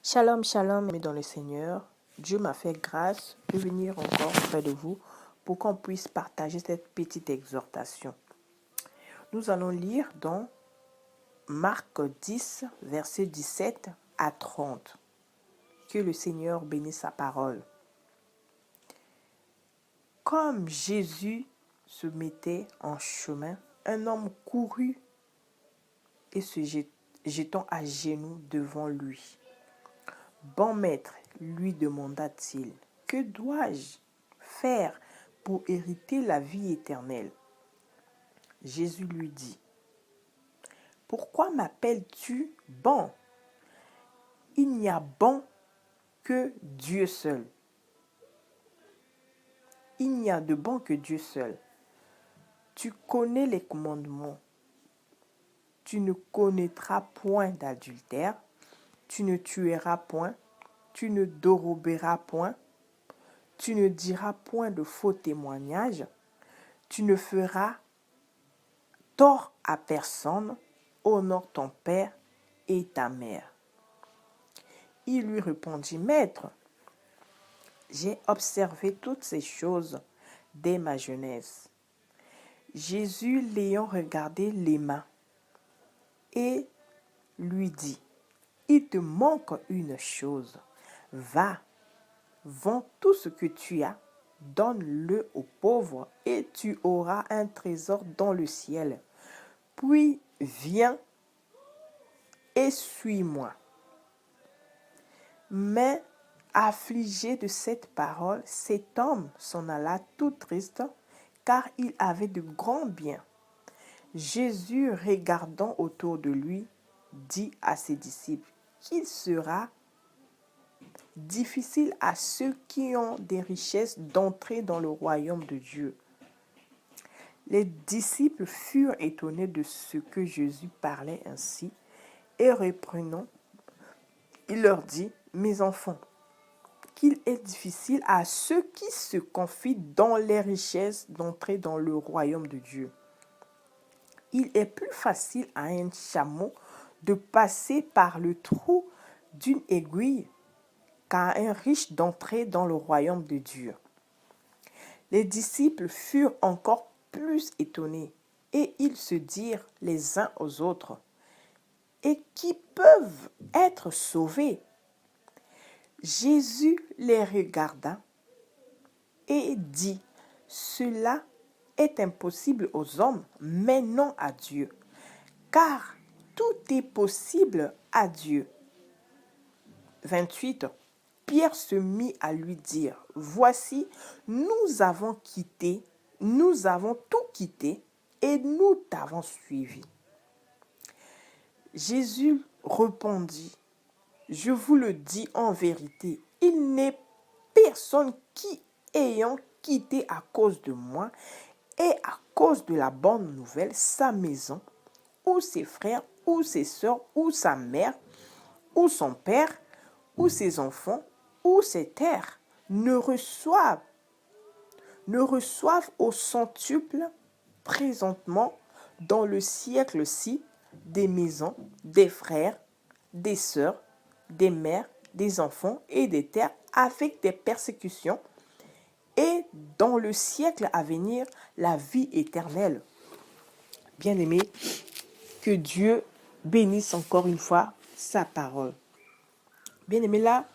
Shalom, shalom, amis dans le Seigneur. Dieu m'a fait grâce de venir encore près de vous pour qu'on puisse partager cette petite exhortation. Nous allons lire dans Marc 10, versets 17 à 30. Que le Seigneur bénisse sa parole. Comme Jésus se mettait en chemin, un homme courut et se jetant à genoux devant lui. « Bon maître, lui demanda-t-il, que dois-je faire pour hériter la vie éternelle ?» Jésus lui dit, « Pourquoi m'appelles-tu bon? Il n'y a bon que Dieu seul. Il n'y a de bon que Dieu seul. Tu connais les commandements. Tu ne commettras point d'adultère. Tu ne tueras point. Tu ne déroberas point. Tu ne diras point de faux témoignages. Tu ne feras tort à personne. Honore ton père et ta mère. » Il lui répondit, « Maître, j'ai observé toutes ces choses dès ma jeunesse. » Jésus, l'ayant regardé, l'aima et lui dit, « Il te manque une chose. Va, vends tout ce que tu as, donne-le aux pauvres et tu auras un trésor dans le ciel. Puis viens et suis-moi. » Mais affligé de cette parole, cet homme s'en alla tout triste, car il avait de grands biens. Jésus, regardant autour de lui, dit à ses disciples qu'il sera difficile à ceux qui ont des richesses d'entrer dans le royaume de Dieu. Les disciples furent étonnés de ce que Jésus parlait ainsi, et reprenant, il leur dit, « Mes enfants, qu'il est difficile à ceux qui se confient dans les richesses d'entrer dans le royaume de Dieu. Il est plus facile à un chameau de passer par le trou d'une aiguille qu'à un riche d'entrer dans le royaume de Dieu. » Les disciples furent encore plus étonnés et ils se dirent les uns aux autres, « Et qui peuvent être sauvés ?» Jésus les regarda et dit, « Cela est impossible aux hommes, mais non à Dieu, car tout est possible à Dieu. » 28. Pierre se mit à lui dire, « Voici, nous avons tout quitté et nous t'avons suivi. » Jésus répondit, « Je vous le dis en vérité, il n'est personne qui, ayant quitté à cause de moi et à cause de la bonne nouvelle sa maison, ou ses frères, ou ses sœurs, ou sa mère, ou son père, ou ses enfants, ou ses terres, ne reçoivent au centuple présentement dans le siècle-ci des maisons, des frères, des sœurs, des mères, des enfants et des terres avec des persécutions, et dans le siècle à venir, la vie éternelle. » Bien-aimés, que Dieu bénisse encore une fois sa parole. Bien-aimés, là,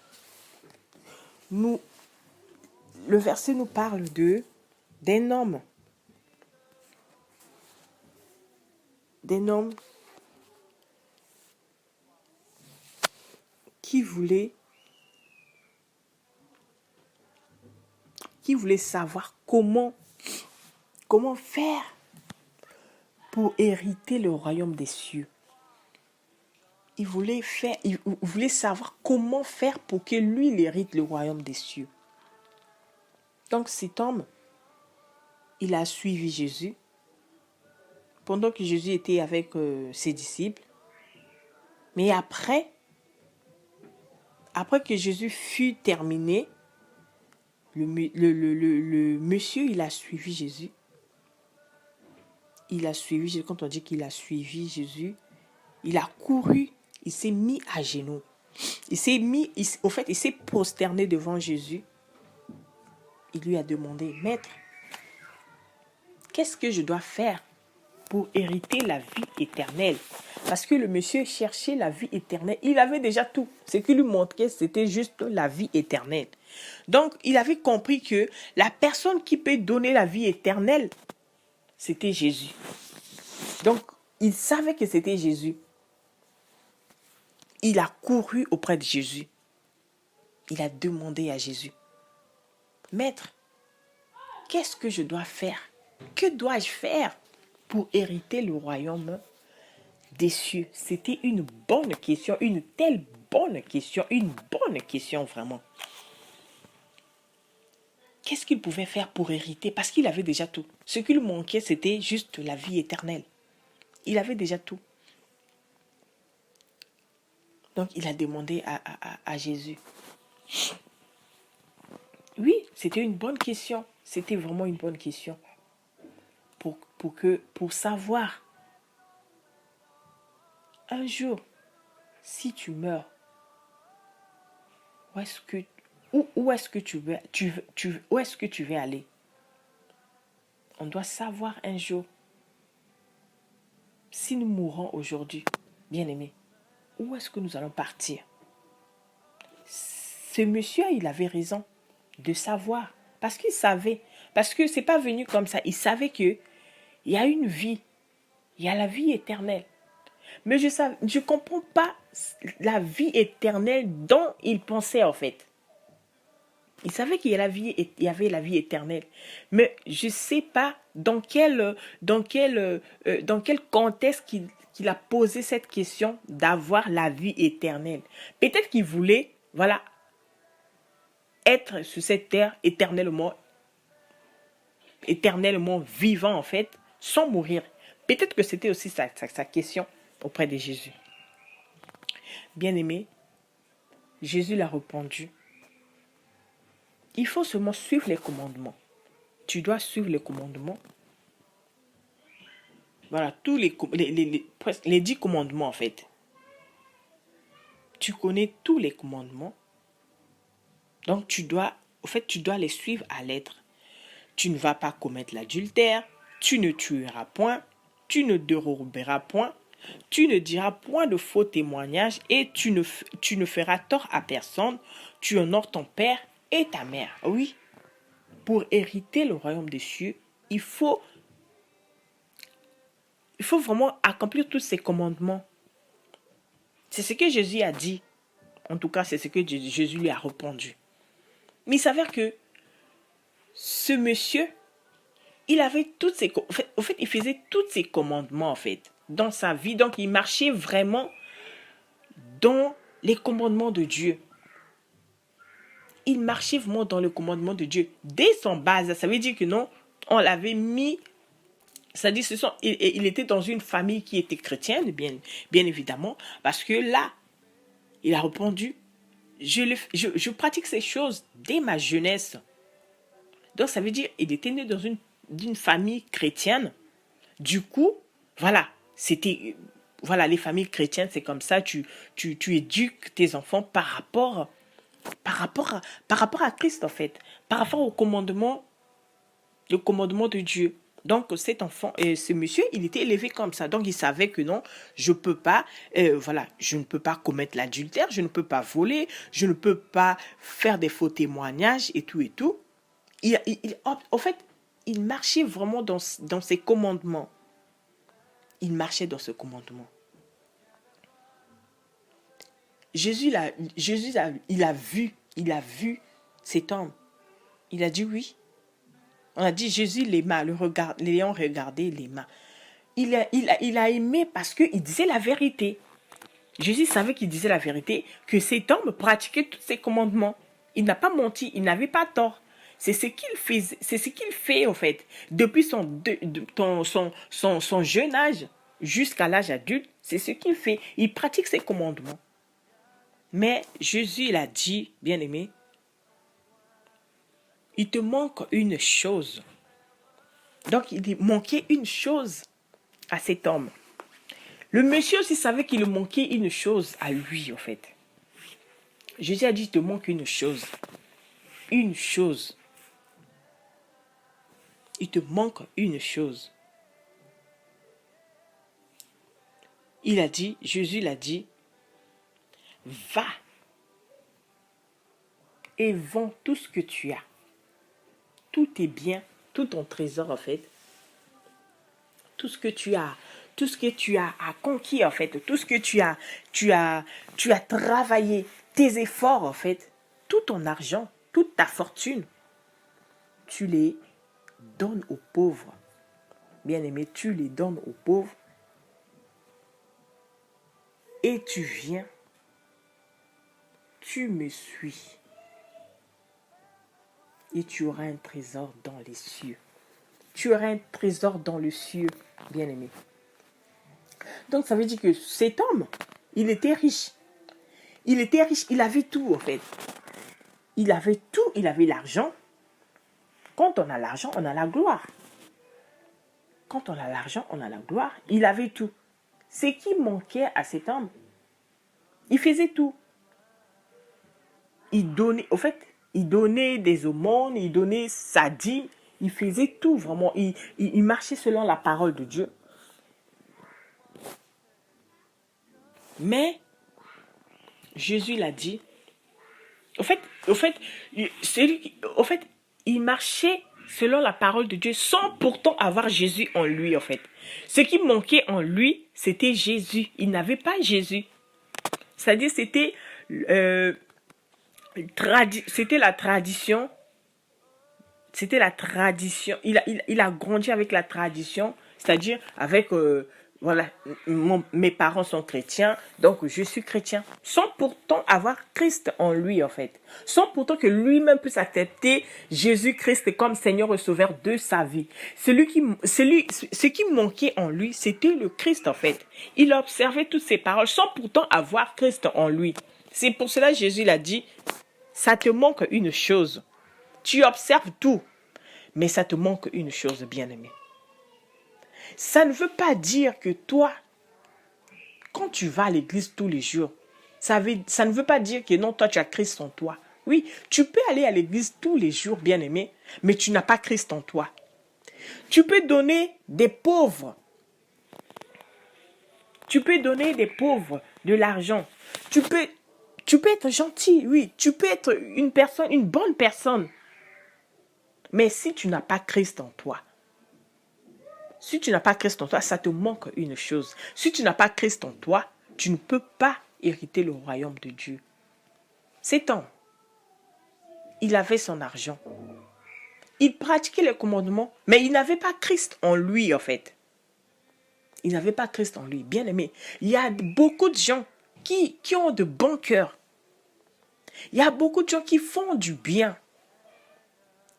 le verset nous parle d'un homme qui voulait savoir comment faire pour hériter le royaume des cieux. Il voulait savoir comment faire pour que lui il hérite le royaume des cieux. Donc cet homme, il a suivi Jésus pendant que Jésus était avec ses disciples. Mais après que Jésus fut terminé, le monsieur, il a suivi Jésus. Quand on dit qu'il a suivi Jésus, il a couru, il s'est mis à genoux. il s'est prosterné devant Jésus. Il lui a demandé, Maître, qu'est-ce que je dois faire pour hériter la vie éternelle? Parce que le monsieur cherchait la vie éternelle. Il avait déjà tout. Ce qui lui montrait, c'était juste la vie éternelle. Donc, il avait compris que la personne qui peut donner la vie éternelle, c'était Jésus. Donc, il savait que c'était Jésus. Il a couru auprès de Jésus. Il a demandé à Jésus, Maître, qu'est-ce que je dois faire? Que dois-je faire pour hériter le royaume des cieux? C'était une bonne question, une telle bonne question vraiment. Qu'est-ce qu'il pouvait faire pour hériter? Parce qu'il avait déjà tout. Ce qui lui manquait, c'était juste la vie éternelle. Il avait déjà tout. Donc, il a demandé à Jésus. Oui, c'était une bonne question. C'était vraiment une bonne question. Pour savoir, un jour, si tu meurs, où est-ce que tu veux aller? On doit savoir un jour, si nous mourons aujourd'hui, bien-aimés, où est-ce que nous allons partir? Ce monsieur, il avait raison de savoir. Parce qu'il savait. Parce que c'est pas venu comme ça. Il savait que il y a une vie. Il y a la vie éternelle. Mais je ne comprends pas la vie éternelle dont il pensait en fait. Il savait qu'il y avait la vie éternelle. Mais je ne sais pas dans quel contexte qu'il a posé cette question d'avoir la vie éternelle. Peut-être qu'il voulait, voilà, être sur cette terre éternellement vivant en fait, sans mourir. Peut-être que c'était aussi sa question auprès de Jésus. Bien-aimé, Jésus l'a répondu. Il faut seulement suivre les commandements. Tu dois suivre les commandements. Voilà, tous les 10 commandements en fait. Tu connais tous les commandements. Donc tu dois les suivre à lettre. Tu ne vas pas commettre l'adultère. Tu ne tueras point. Tu ne déroberas point. Tu ne diras point de faux témoignages et tu ne feras tort à personne. Tu honores ton père et ta mère. Oui, pour hériter le royaume des cieux, il faut vraiment accomplir tous ces commandements. C'est ce que Jésus a dit. En tout cas, c'est ce que Jésus lui a répondu. Mais il s'avère que ce monsieur, il avait toutes ces... En fait, il faisait tous ces commandements, en fait, dans sa vie. Donc, il marchait vraiment dans les commandements de Dieu. Il marchait vraiment dans le commandement de Dieu. Dès son base, ça veut dire que non, on l'avait mis... C'est-à-dire, il était dans une famille qui était chrétienne, bien évidemment, parce que là, il a répondu, je pratique ces choses dès ma jeunesse. Donc, ça veut dire qu'il était né dans d'une famille chrétienne. Du coup, voilà, les familles chrétiennes, c'est comme ça, tu éduques tes enfants par rapport à Christ, en fait, par rapport au commandement de Dieu. Donc, cet enfant, ce monsieur, il était élevé comme ça. Donc, il savait que non, je ne peux pas commettre l'adultère, je ne peux pas voler, je ne peux pas faire des faux témoignages et tout et tout. En fait, il marchait vraiment dans ses commandements. Il marchait dans ce commandement. Jésus, il a vu cet homme. Il a dit oui. On a dit Jésus l'ayant regardé, il l'aima. Il a aimé parce qu'il disait la vérité. Jésus savait qu'il disait la vérité, que cet homme pratiquait tous ses commandements. Il n'a pas menti, il n'avait pas tort. C'est ce qu'il fait en fait. Depuis son jeune âge jusqu'à l'âge adulte, c'est ce qu'il fait. Il pratique ses commandements. Mais Jésus, il a dit, bien-aimé, il te manque une chose. Donc, il manquait une chose à cet homme. Le monsieur aussi savait qu'il manquait une chose à lui, en fait. Jésus a dit, il te manque une chose. Une chose. Il te manque une chose. Jésus l'a dit, va et vends tout ce que tu as. Tous tes biens, tout ton trésor en fait. Tout ce que tu as conquis en fait, tout ce que tu as travaillé, tes efforts en fait, tout ton argent, toute ta fortune, tu les donnes aux pauvres. Bien-aimé, tu les donnes aux pauvres et tu viens, tu me suis et tu auras un trésor dans les cieux. Tu auras un trésor dans le cieux, bien-aimé. Donc ça veut dire que cet homme, il était riche. Il était riche, il avait tout en fait. Il avait tout, il avait l'argent. Quand on a l'argent, on a la gloire. Quand on a l'argent, on a la gloire. Il avait tout. Ce qui manquait à cet homme, il faisait tout. Il donnait, au fait, il donnait des aumônes, il donnait sa dîme, il faisait tout vraiment. Il marchait selon la parole de Dieu. Mais Jésus l'a dit. Au fait, il marchait selon la parole de Dieu sans pourtant avoir Jésus en lui, en fait. Ce qui manquait en lui, c'était Jésus. Il n'avait pas Jésus. C'est-à-dire, c'était la tradition. C'était la tradition. Il a grandi avec la tradition, c'est-à-dire avec... voilà, mes parents sont chrétiens, donc je suis chrétien. Sans pourtant avoir Christ en lui, en fait. Sans pourtant que lui-même puisse accepter Jésus-Christ comme Seigneur et Sauveur de sa vie. Ce qui manquait en lui, c'était le Christ, en fait. Il a observé toutes ces paroles sans pourtant avoir Christ en lui. C'est pour cela que Jésus l'a dit, ça te manque une chose. Tu observes tout, mais ça te manque une chose, bien-aimé. Ça ne veut pas dire que toi, quand tu vas à l'église tous les jours, ça ne veut pas dire que non, toi, tu as Christ en toi. Oui, tu peux aller à l'église tous les jours, bien-aimé, mais tu n'as pas Christ en toi. Tu peux donner des pauvres. Tu peux donner des pauvres de l'argent. Tu peux être gentil, oui. Tu peux être une bonne personne. Mais si tu n'as pas Christ en toi, si tu n'as pas Christ en toi, ça te manque une chose. Si tu n'as pas Christ en toi, tu ne peux pas hériter le royaume de Dieu. Cet homme, il avait son argent. Il pratiquait les commandements, mais il n'avait pas Christ en lui, en fait. Il n'avait pas Christ en lui. Bien aimé, il y a beaucoup de gens qui ont de bons cœurs. Il y a beaucoup de gens qui font du bien.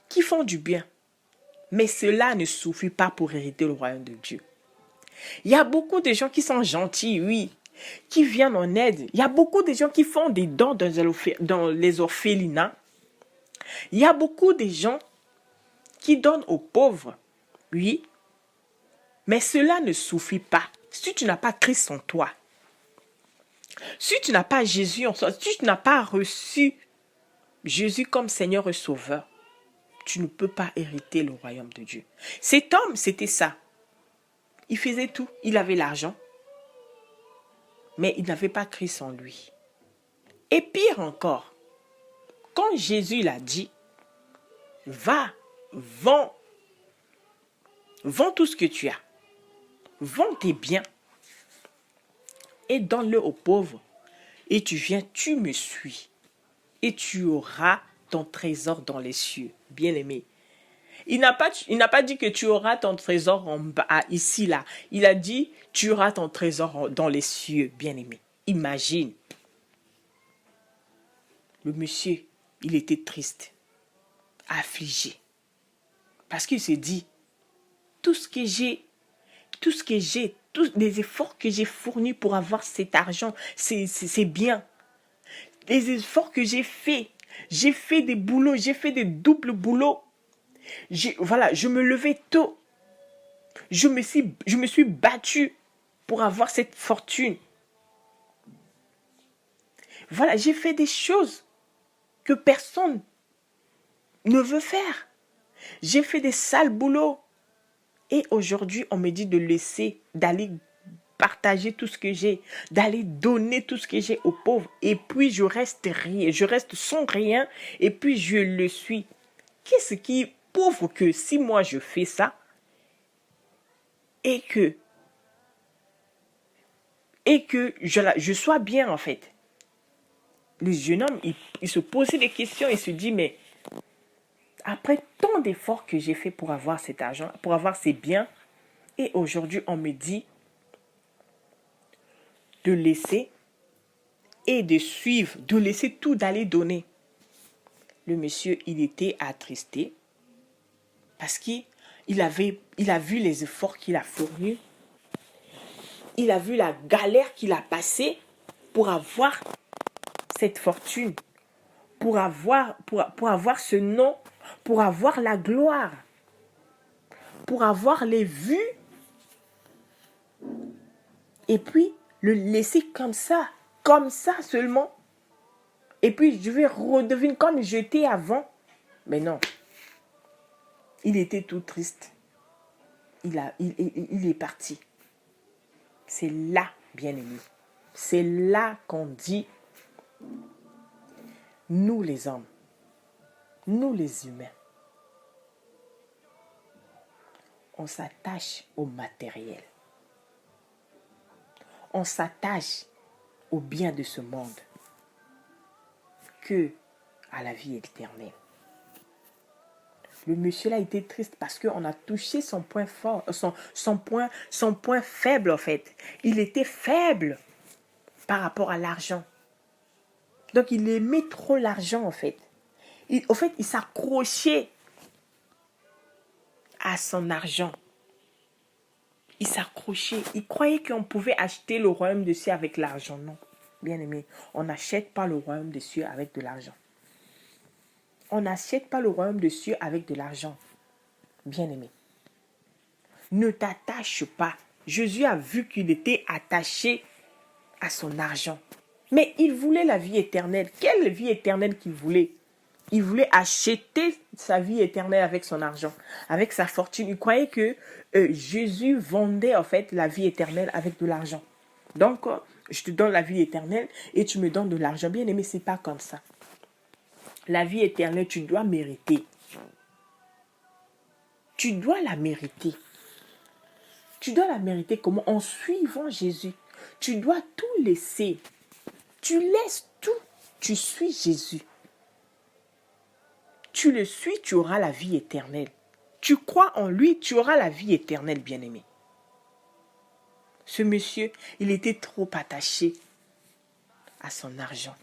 Qui font du bien. Mais cela ne suffit pas pour hériter le royaume de Dieu. Il y a beaucoup de gens qui sont gentils, oui, qui viennent en aide. Il y a beaucoup de gens qui font des dons dans les orphelinats. Il y a beaucoup de gens qui donnent aux pauvres, oui. Mais cela ne suffit pas. Si tu n'as pas Christ en toi, si tu n'as pas Jésus en toi, si tu n'as pas reçu Jésus comme Seigneur et Sauveur, tu ne peux pas hériter le royaume de Dieu. Cet homme, c'était ça. Il faisait tout. Il avait l'argent, mais il n'avait pas Christ en lui. Et pire encore, quand Jésus l'a dit, va, vends tout ce que tu as. Vends tes biens et donne-le aux pauvres. Et tu viens, tu me suis. Et tu auras ton trésor dans les cieux. Bien-aimé. Il n'a pas dit que tu auras ton trésor en bas, ici, là. Il a dit, tu auras ton trésor dans les cieux, bien-aimé. Imagine. Le monsieur, il était triste, affligé. Parce qu'il s'est dit, tous les efforts que j'ai fournis pour avoir cet argent, c'est bien. Les efforts que j'ai fait des boulots, j'ai fait des doubles boulots. Je me levais tôt. Je me suis battu pour avoir cette fortune. Voilà, j'ai fait des choses que personne ne veut faire. J'ai fait des sales boulots. Et aujourd'hui, on me dit de laisser, d'aller partager tout ce que j'ai, d'aller donner tout ce que j'ai aux pauvres. Et puis, je reste rien, je reste sans rien. Et puis, je le suis. Qu'est-ce qui prouve que si moi, je fais ça et que je sois bien, en fait. Le jeune homme, il se posait des questions, il se dit, mais après tant d'efforts que j'ai fait pour avoir cet argent, pour avoir ces biens, et aujourd'hui, on me dit de laisser et de suivre, de laisser tout, d'aller donner. Le monsieur, il était attristé parce qu'il a vu les efforts qu'il a fournis. Il a vu la galère qu'il a passée pour avoir cette fortune, pour avoir ce nom, pour avoir la gloire, pour avoir les vues. Et puis, le laisser comme ça seulement. Et puis, je vais redevenir comme j'étais avant. Mais non. Il était tout triste. Il est parti. C'est là, bien-aimé. C'est là qu'on dit, nous les hommes, nous les humains, on s'attache au matériel. On s'attache au bien de ce monde que à la vie éternelle. Le monsieur là était triste parce qu'on a touché son point fort, son point faible en fait. Il était faible par rapport à l'argent. Donc il aimait trop l'argent en fait. Il s'accrochait à son argent. Il s'accrochait. Il croyait qu'on pouvait acheter le royaume des cieux avec l'argent. Non, bien aimé, on n'achète pas le royaume des cieux avec de l'argent. On n'achète pas le royaume des cieux avec de l'argent. Bien aimé, ne t'attache pas. Jésus a vu qu'il était attaché à son argent. Mais il voulait la vie éternelle. Quelle vie éternelle qu'il voulait? Il voulait acheter sa vie éternelle avec son argent, avec sa fortune. Il croyait que Jésus vendait en fait la vie éternelle avec de l'argent. Donc, je te donne la vie éternelle et tu me donnes de l'argent. Bien aimé, c'est pas comme ça. La vie éternelle, tu dois mériter. Tu dois la mériter. Tu dois la mériter comment? En suivant Jésus. Tu dois tout laisser. Tu laisses tout. Tu suis Jésus. Tu le suis, tu auras la vie éternelle. Tu crois en lui, tu auras la vie éternelle, bien-aimé. Ce monsieur, il était trop attaché à son argent,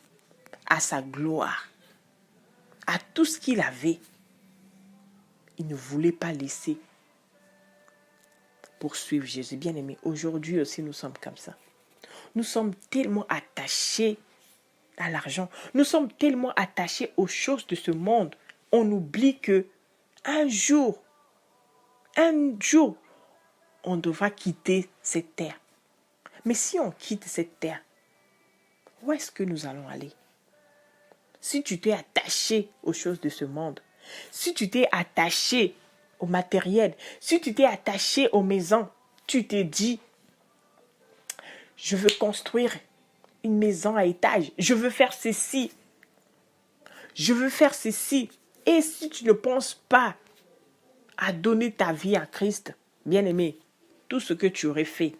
à sa gloire, à tout ce qu'il avait. Il ne voulait pas laisser pour suivre Jésus. Bien-aimé, aujourd'hui aussi, nous sommes comme ça. Nous sommes tellement attachés à l'argent. Nous sommes tellement attachés aux choses de ce monde. On oublie que un jour, on devra quitter cette terre. Mais si on quitte cette terre, où est-ce que nous allons aller? Si tu t'es attaché aux choses de ce monde, si tu t'es attaché au matériel, si tu t'es attaché aux maisons, tu t'es dit, je veux construire une maison à étage, je veux faire ceci, je veux faire ceci. Et si tu ne penses pas à donner ta vie à Christ, bien-aimé, tout ce que tu aurais fait,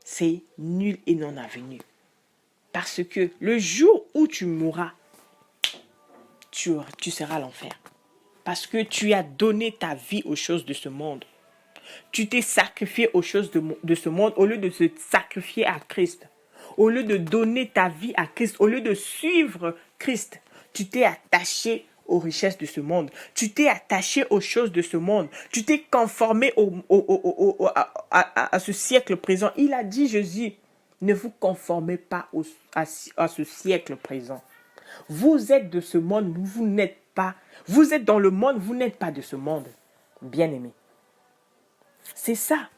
c'est nul et non avenu. Parce que le jour où tu mourras, tu seras à l'enfer. Parce que tu as donné ta vie aux choses de ce monde. Tu t'es sacrifié aux choses de ce monde au lieu de se sacrifier à Christ. Au lieu de donner ta vie à Christ, au lieu de suivre Christ, tu t'es attaché aux richesses de ce monde. Tu t'es attaché aux choses de ce monde. Tu t'es conformé à ce siècle présent. Il a dit, Jésus, ne vous conformez pas à ce siècle présent. Vous êtes de ce monde, vous n'êtes pas. Vous êtes dans le monde, vous n'êtes pas de ce monde. Bien-aimé. C'est ça.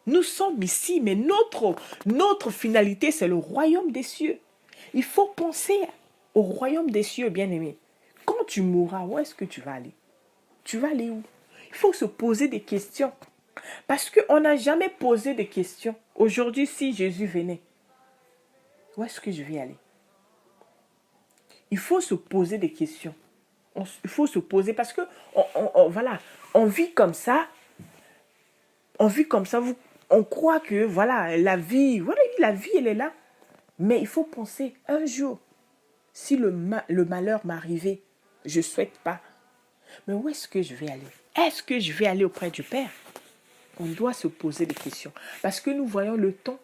Nous sommes ici, mais notre finalité, c'est le royaume des cieux. Il faut penser au royaume des cieux, bien-aimé. Quand tu mourras, où est-ce que tu vas aller? Tu vas aller où? Il faut se poser des questions. Parce qu'on n'a jamais posé de questions. Aujourd'hui, si Jésus venait, où est-ce que je vais aller? Il faut se poser des questions. Il faut se poser parce que voilà, on vit comme ça. On vit comme ça. On croit que voilà, la vie, elle est là. Mais il faut penser un jour, si le malheur m'arrivait, je ne souhaite pas. Mais où est-ce que je vais aller? Est-ce que je vais aller auprès du Père? On doit se poser des questions. Parce que nous voyons le temps.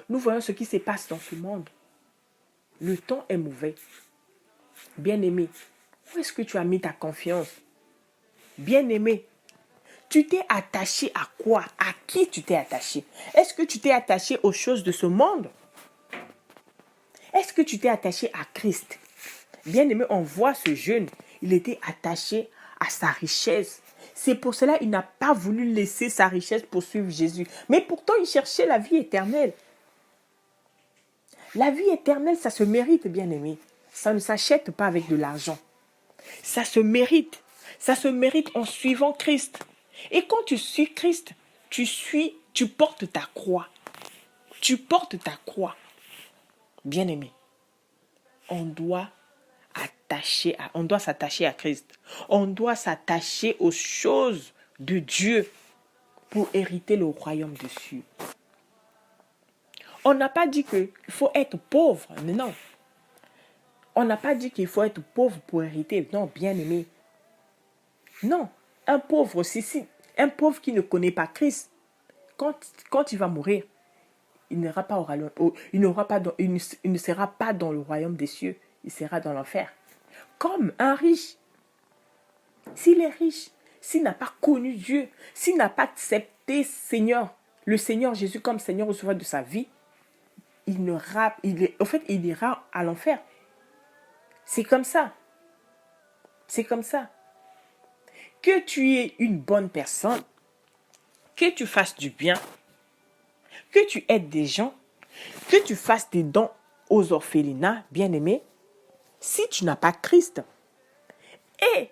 Nous voyons ce qui se passe dans ce monde. Le temps est mauvais. Bien-aimé, où est-ce que tu as mis ta confiance? Bien-aimé, tu t'es attaché à quoi? À qui tu t'es attaché? Est-ce que tu t'es attaché aux choses de ce monde? Est-ce que tu t'es attaché à Christ? Bien-aimé, on voit ce jeune, il était attaché à sa richesse. C'est pour cela qu'il n'a pas voulu laisser sa richesse pour suivre Jésus. Mais pourtant, il cherchait la vie éternelle. La vie éternelle, ça se mérite, bien-aimé. Ça ne s'achète pas avec de l'argent. Ça se mérite. Ça se mérite en suivant Christ. Et quand tu suis Christ, tu portes ta croix. Tu portes ta croix. Bien-aimé, on doit s'attacher à Christ. On doit s'attacher aux choses de Dieu pour hériter le royaume des cieux. On n'a pas dit qu'il faut être pauvre, non. On n'a pas dit qu'il faut être pauvre pour hériter, non, bien-aimé. Non, un pauvre aussi, un pauvre qui ne connaît pas Christ, quand il va mourir, il ne sera pas dans le royaume des cieux, il sera dans l'enfer. Comme un riche, s'il est riche, s'il n'a pas connu Dieu, s'il n'a pas accepté le Seigneur Jésus comme Seigneur au sauveur de sa vie, il ira à l'enfer. C'est comme ça. C'est comme ça. Que tu es une bonne personne, que tu fasses du bien, que tu aides des gens, que tu fasses des dons aux orphelinats, bien-aimés, si tu n'as pas Christ, et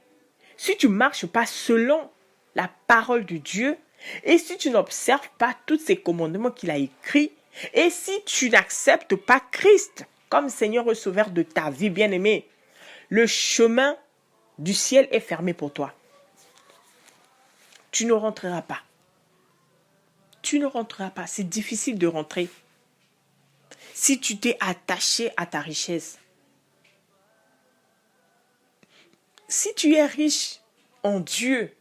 si tu ne marches pas selon la parole de Dieu, et si tu n'observes pas tous ces commandements qu'il a écrits, et si tu n'acceptes pas Christ comme Seigneur et Sauveur de ta vie, bien-aimé, le chemin du ciel est fermé pour toi. Tu ne rentreras pas. Tu ne rentreras pas. C'est difficile de rentrer. Si tu t'es attaché à ta richesse. Si tu es riche en Dieu,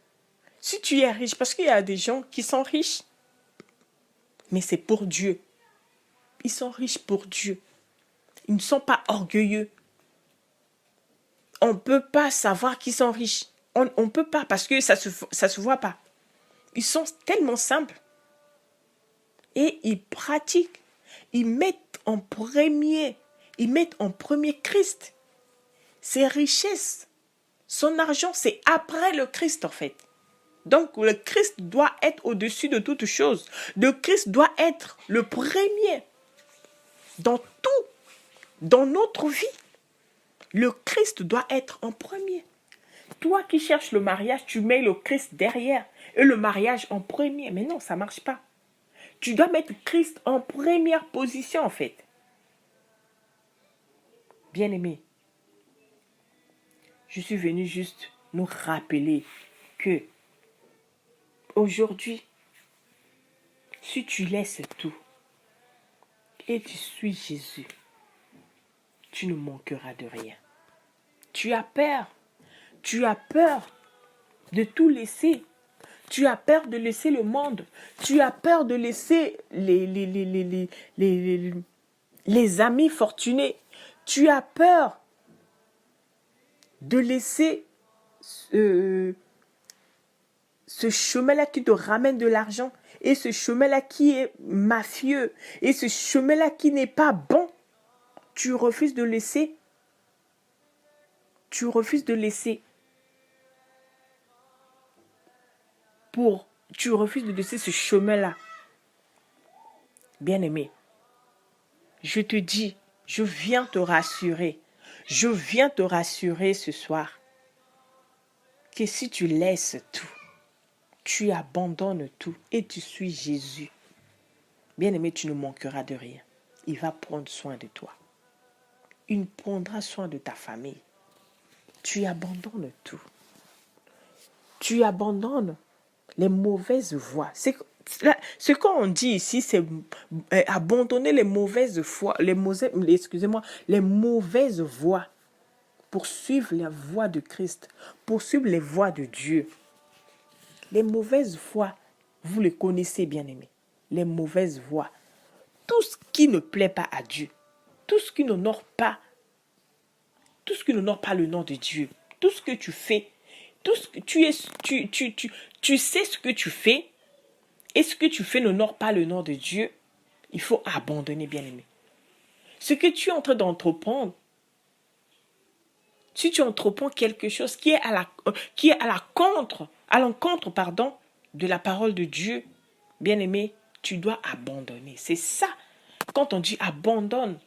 si tu es riche, parce qu'il y a des gens qui sont riches, mais c'est pour Dieu. Ils sont riches pour Dieu. Ils ne sont pas orgueilleux. On ne peut pas savoir qu'ils sont riches. On ne peut pas parce que ça se voit pas. Ils sont tellement simples. Et ils pratiquent. Ils mettent en premier Christ. Ses richesses, son argent, c'est après le Christ en fait. Donc le Christ doit être au-dessus de toute chose. Le Christ doit être le premier dans tout, dans notre vie. Le Christ doit être en premier. Toi qui cherches le mariage, tu mets le Christ derrière et le mariage en premier. Mais non, ça ne marche pas. Tu dois mettre Christ en première position en fait. Bien-aimé, je suis venu juste nous rappeler que aujourd'hui, si tu laisses tout et tu suis Jésus, tu ne manqueras de rien. Tu as peur. Tu as peur de tout laisser. Tu as peur de laisser le monde. Tu as peur de laisser les amis fortunés. Tu as peur de laisser ce chemin-là qui te ramène de l'argent et ce chemin-là qui est mafieux et ce chemin-là qui n'est pas bon. Tu refuses de laisser. Tu refuses de laisser ce chemin-là Bien-aimé, je te dis, je viens te rassurer. Je viens te rassurer ce soir que si tu laisses tout, tu abandonnes tout et tu suis Jésus, bien-aimé, tu ne manqueras de rien. Il va prendre soin de toi. Il prendra soin de ta famille. Tu abandonnes tout. Tu abandonnes les mauvaises voies. Ce qu'on dit ici, c'est abandonner les mauvaises voies, les mauvaises voies pour suivre la voie de Christ, pour suivre les voies de Dieu. Les mauvaises voies, vous les connaissez, bien-aimés. Les mauvaises voies. Tout ce qui ne plaît pas à Dieu, tout ce qui n'honore pas le nom de Dieu, tout ce que tu fais, tout ce que tu sais ce que tu fais, et ce que tu fais n'honore pas le nom de Dieu, il faut abandonner, bien-aimé. Ce que tu es en train d'entreprendre, si tu entreprends quelque chose qui est à l'encontre, de la parole de Dieu, bien-aimé, tu dois abandonner. C'est ça. Quand on dit abandonne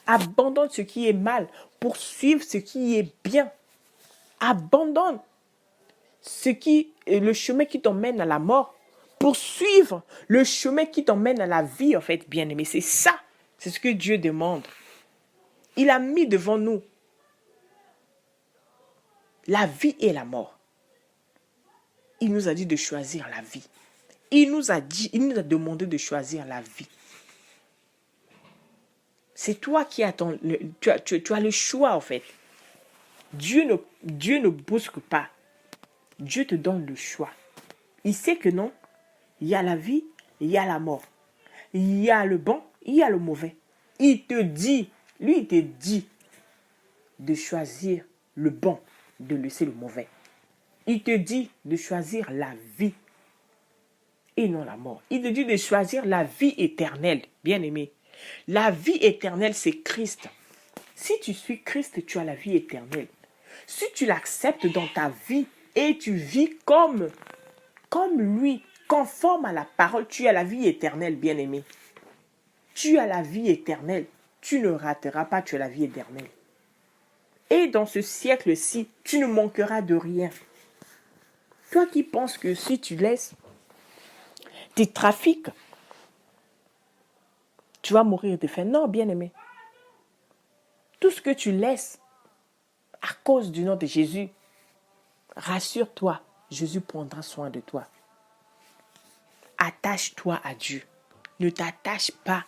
ce qui est mal pour suivre ce qui est bien. Abandonne le chemin qui t'emmène à la mort pour suivre le chemin qui t'emmène à la vie, en fait, bien-aimé. C'est ça. C'est ce que Dieu demande. Il a mis devant nous la vie et la mort. Il nous a dit de choisir la vie. Il nous a demandé de choisir la vie. C'est toi qui as tu as le choix, en fait. Dieu ne brusque pas. Dieu te donne le choix. Il sait que non, il y a la vie, il y a la mort. Il y a le bon, il y a le mauvais. Il te dit de choisir le bon, de laisser le mauvais. Il te dit de choisir la vie et non la mort. Il te dit de choisir la vie éternelle, bien-aimé. La vie éternelle, c'est Christ. Si tu suis Christ, tu as la vie éternelle. Si tu l'acceptes dans ta vie et tu vis comme lui, conforme à la parole, tu as la vie éternelle, bien-aimé. Tu as la vie éternelle. Tu ne rateras pas, tu as la vie éternelle. Et dans ce siècle-ci, tu ne manqueras de rien. Toi qui penses que si tu laisses tes trafics, tu vas mourir de faim. Non, bien-aimé. Tout ce que tu laisses à cause du nom de Jésus, rassure-toi, Jésus prendra soin de toi. Attache-toi à Dieu. Ne t'attache pas.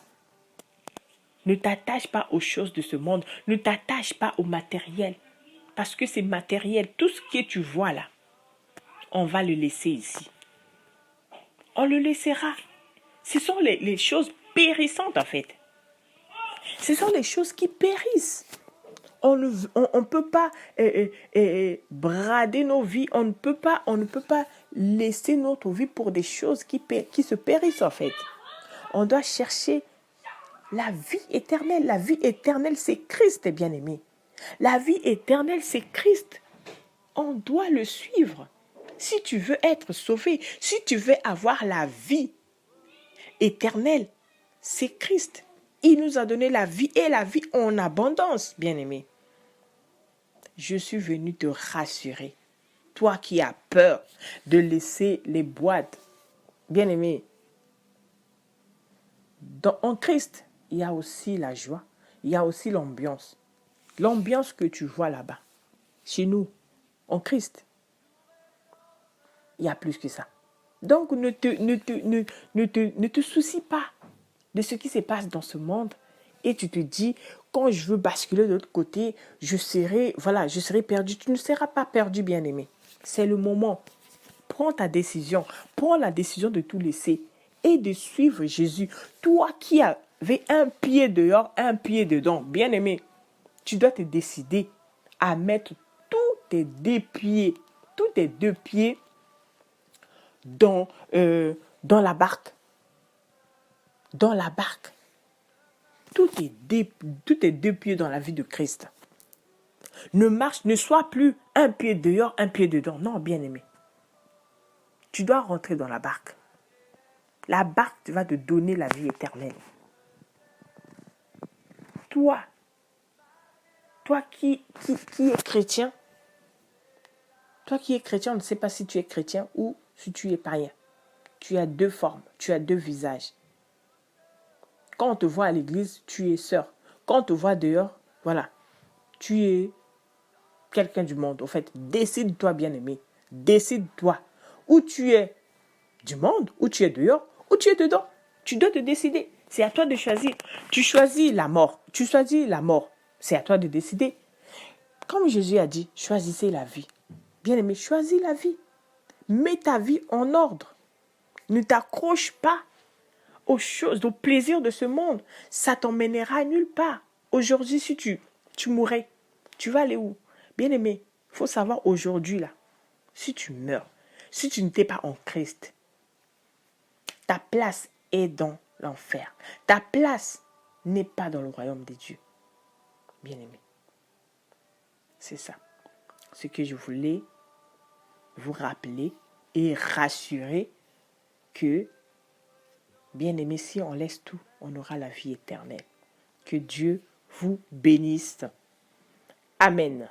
Ne t'attache pas aux choses de ce monde. Ne t'attache pas au matériel. Parce que c'est matériel. Tout ce que tu vois là, on va le laisser ici. On le laissera. Ce sont les choses périssantes en fait. Ce sont les choses qui périssent. On ne peut pas brader nos vies. On ne peut pas laisser notre vie pour des choses qui se périssent en fait. On doit chercher la vie éternelle. La vie éternelle, c'est Christ, bien-aimé. La vie éternelle, c'est Christ. On doit le suivre. Si tu veux être sauvé, si tu veux avoir la vie éternelle, c'est Christ. Il nous a donné la vie et la vie en abondance, bien-aimé. Je suis venu te rassurer. Toi qui as peur de laisser les boîtes, bien-aimé, en Christ, il y a aussi la joie, il y a aussi l'ambiance. L'ambiance que tu vois là-bas, chez nous, en Christ, il y a plus que ça. Donc, ne te soucie pas de ce qui se passe dans ce monde et tu te dis, quand je veux basculer de l'autre côté, je serai perdu. Tu ne seras pas perdu, bien-aimé. C'est le moment. Prends ta décision. Prends la décision de tout laisser et de suivre Jésus. Toi qui avais un pied dehors, un pied dedans, bien-aimé, tu dois te décider à mettre tous tes deux pieds dans la barque. Dans la barque. Tous tes deux pieds dans la vie de Christ. Ne sois plus un pied dehors, un pied dedans. Non, bien-aimé. Tu dois rentrer dans la barque. La barque va te donner la vie éternelle. Toi qui es chrétien, on ne sait pas si tu es chrétien ou si tu es païen. Tu as deux formes, tu as deux visages. Quand on te voit à l'église, tu es sœur. Quand on te voit dehors, voilà, tu es quelqu'un du monde. Au fait, décide-toi, bien-aimé. Décide-toi. Ou tu es du monde, ou tu es dehors, ou tu es dedans. Tu dois te décider. C'est à toi de choisir. Tu choisis la mort. Tu choisis la mort. C'est à toi de décider. Comme Jésus a dit, choisissez la vie. Bien-aimé, choisis la vie. Mets ta vie en ordre. Ne t'accroche pas aux choses, aux plaisirs de ce monde. Ça t'emmènera nulle part. Aujourd'hui, si tu mourrais, tu vas aller où? Bien-aimé, il faut savoir aujourd'hui, là, si tu meurs, si tu n'étais pas en Christ, ta place est dans l'enfer. Ta place n'est pas dans le royaume des dieux. Bien-aimé, c'est ça. Ce que je voulais vous rappeler et rassurer que, bien-aimé, si on laisse tout, on aura la vie éternelle. Que Dieu vous bénisse. Amen.